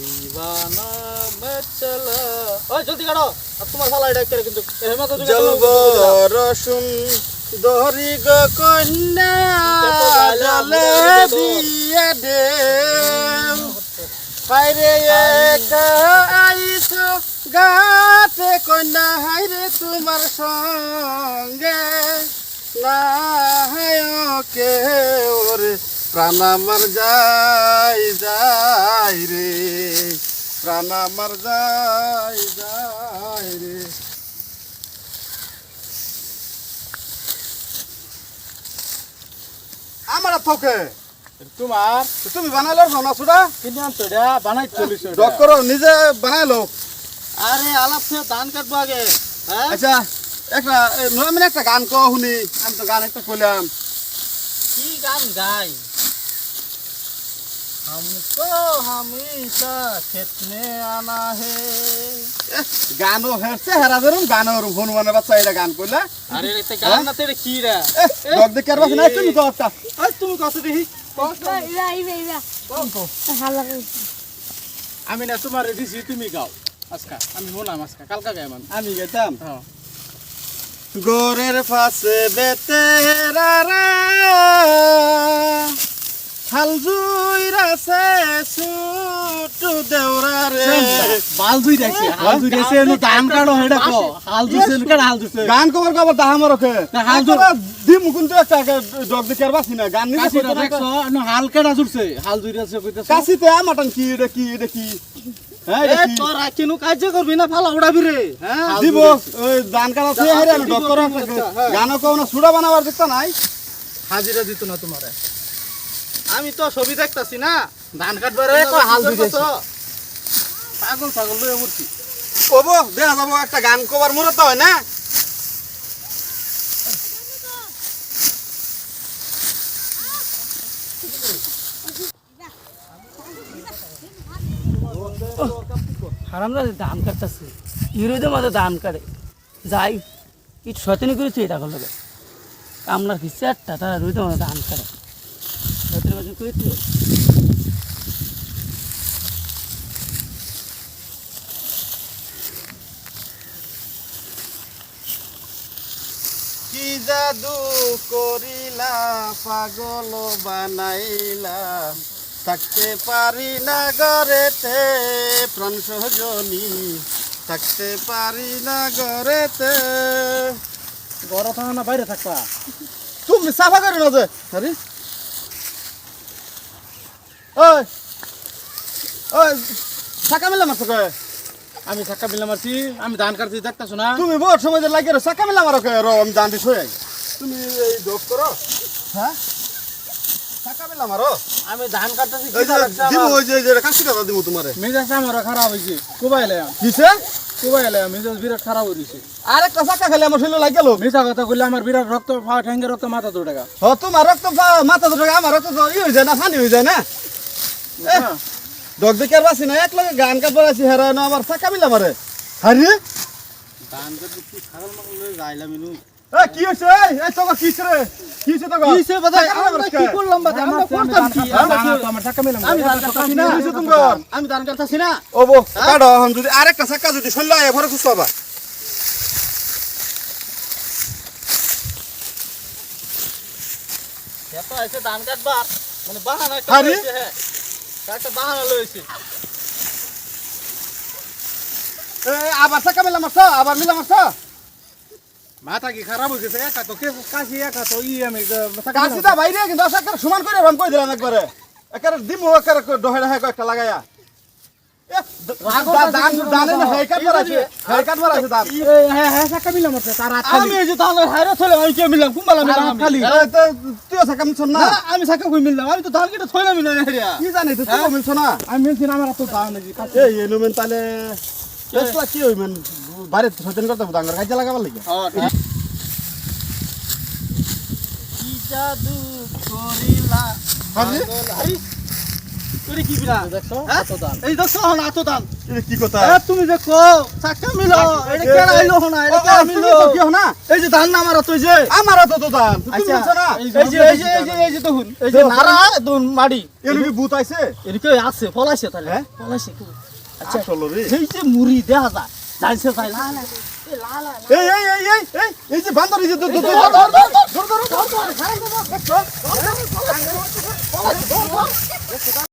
दीवाना मैं चला ओए जल्दी काटो अब तुम्हारा साला डाक करे किंतु हेमा तो जलबो रसुन दोहरी ग कन्या जले दिए दे हायरे एक आइसो गाते कन्या हायरे तुम्हार संगे ना हायो के ओरे प्राण मर जाय जाय रे प्राण मर जाय जाय रे আমার তোকে তোমার তুমি বানাইলো সোনা সুডা কিনে আনছো এটা বানাই চলিস ডক করো নিজে বানাইলো আরে আলাপ সে ধান কাটবো আগে হ্যাঁ আচ্ছা একটা নয় মিনিট একটা গান কও শুনি আমি তো গান একটা কইলাম কি গান গাই हमको हमेशा खेत में आना है গানও হেরছে হেরাদেরম গানও ফোন মানে বাচ্চা এটা গান কইলা আরে এটা গান না তো এটা কি রে ডক দে করবা না তুমি কও একটা আজ তুমি কত দেখি আমি না তোমার দিছি তুমি গাও আজকা আমি হলাম আজকা কালকা গায় মান আমি গেতাম হ্যাঁ গোরের পাশে বেতেরারা হাল জুইরাছে ছুটু দেওরা রে বাল দুই রাখছে হাল দুই রাখছে এনো ধান কাটো হেডা কো হাল দুইছে কাট হাল দুইছে গান কবার কবার দাহা মারকে না, হাল জুড়। দিমু কিন্তু একটা ডগ দে করবাছি না গান নিতে কাশিটা দেখছো এনো হাল কাটা জুরছে হাল দুই রাখছে কইতাছ কাশিতে মাটন কি এটা কি এটা কি হ্যাঁ এ তোর আকিনু কাজ করবি না ফালা উড়াবি রে হ্যাঁ দিব ওই ধান কাটা থেকে হেরে আমি ডগ করব গানও কও না সুড়া বানাবার দেখতা নাই হাজিরা দিত না তোমারে আমি তো ছবি দেখতাছি না ধান কাটবারে কই হাল দুই রাখছে পাগল পাগল লয়ে উঠছি কব দেখা যাব একটা গান কবার মুরত হয় না হারামজাদা ধান কাটতেছে ইরোদে মাঝে ধান কাটে যাই কি শয়তানি করেছে এটা করলো কামলার খিচ্ছে একটা তারা রুইতে মাঝে ধান কাটে শয়তানি মাঝে করেছে কি জাদু করিলা পাগল বানাইলা থাকতে পারি না ঘরেতে প্রাণ সজনী থাকতে পারি না ঘরেতে ঘর থাকা না বাইরে থাকবা তুমি সাফা করো না যে আরে ওই ওই সাকা মেলা মারছো কে আমি চাক্কা বিলা মারছি আমি ধান কাটতে দেখতাছ না তুমি বহুত সময় লাগে সাকা মেলা মারো কে রো আমি জানতে ছয় তুমি এই ডক করো হ্যাঁ সাকা মেলা মারো আমি ধান কাটতেছি এই যে দিমু ওই যে কাশি কথা দিমু তোমারে মেজাজ আমার খারাপ হয়েছে কোবাইলে কিছে কোবাইলে মেজাজ বিরাট খারাপ হয়েছে আরেকটা সাকা খেলে আমার শরীরে লাগে গেল মিছা কথা কইলে আমার বিরাট রক্ত ঠ্যাঙ্গে রক্ত মাথা 2 টাকা হ তোমার রক্ত মাথা দুটো আমার রক্ত ই হয়ে যায় না পানি হয়ে যায় না ডক দেখে আর বাসি না এক লগে গান কাপড় আছি হেরা না আবার সাকা মিলা মারে হারি ধান কাটতে কি ছাগল মাগল লয়ে যাইলাম ইনু এ কি হইছে এই তোকে কিছে রে কিছে তোকে কিসে বাদা আমরা কি করলাম বাদা আমরা করতাম কি আমার সাকা মিলা আমি ধান কাটতাছি না কিছে তোমার আমি ধান কাটতাছি না ওবো কাটো হন যদি আরেকটা সাকা যদি শৈল আয় ভরে খুশবা এত আইছে ধান কাটবার মানে বাহানা একটা আরে? লইছে হ্যাঁ একটা বাহানা লইছে এ আবার সাকা মিলা মারছ আবার মিলা মারছ মাথা কি খারাপ হয়ে গেছে একা তো কাশি একা তো আমি কাশিটা বাইরে কিন্তু সাকা সমান করে রাম কই দিলাম একবারে একারে দিমু একারে ডহে ডহে কয়েকটা লাগায়া দানে না হেকাট মারাছে দান হ্যাঁ হ্যাঁ চাকা মিলাম আছে তার আমি এই যে তাহলে হাইরা থইলাম আমি কি মিলাম কুম্বালাম খালি তুইও সাকা মিলছ না আমি চাকা কই মিললাম আমি তো ধান কেটে থইলাম না হেরিয়া কি জানি তুই মিলছ না আমি মিলছি না আমার তো ধান নেই এই এনুমেন তাহলে এসলা কি হইমেন বাইরে সচেতন করতে ডাঙ্গর কাজে লাগাবার লাগে কি জাদু করিলা আরে? আরে তুই কি বিনা দেখছো হ্যাঁ? এত দাম এই দেখছো না তো দান এটা কি কথা তুমি দেখো চাকা মিলো এটা কে আইলো না এটা কে মিলো কি না এই যে ধান না মারা তুই যে আমারও তো দান তুমি আচ্ছা বলছো না এই যে দেখুন এই যে নারা দুন মাড়ি এর কি ভূত আইছে এদিকে আছে ফলাইছে তাহলে হ্যাঁ? ফলাইছে কি আচ্ছা আসলে রে এই যে মুড়ি দেখা যায় যাইছে তাই লা লা এই যে বান্দর এই যে ধর ধর ধর